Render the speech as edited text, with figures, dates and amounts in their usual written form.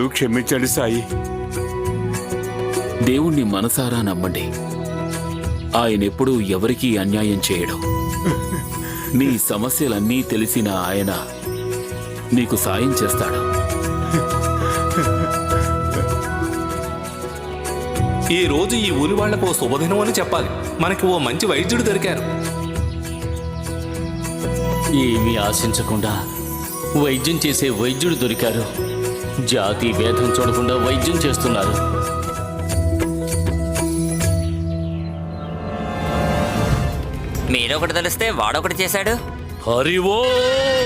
నన్ను క్షమించండి సాయి. దేవుణ్ణి మనసారా నమ్మండి. ఆయనెప్పుడూ ఎవరికీ అన్యాయం చేయడు. నీ సమస్యలన్నీ తెలిసిన ఆయన నీకు సాయం చేస్తాడు. ఈ రోజు ఈ ఊరి వాళ్లకు ఓ శుభదినం అని చెప్పాలి. మనకి ఓ మంచి వైద్యుడు దొరికారు. ఏమీ ఆశించకుండా వైద్యం చేసే వైద్యుడు దొరికారు. జాతి భేదం చూడకుండా వైద్యం చేస్తున్నారు. మీరొకటి తెలిస్తే వాడొకటి చేశాడు. హరి ఓం.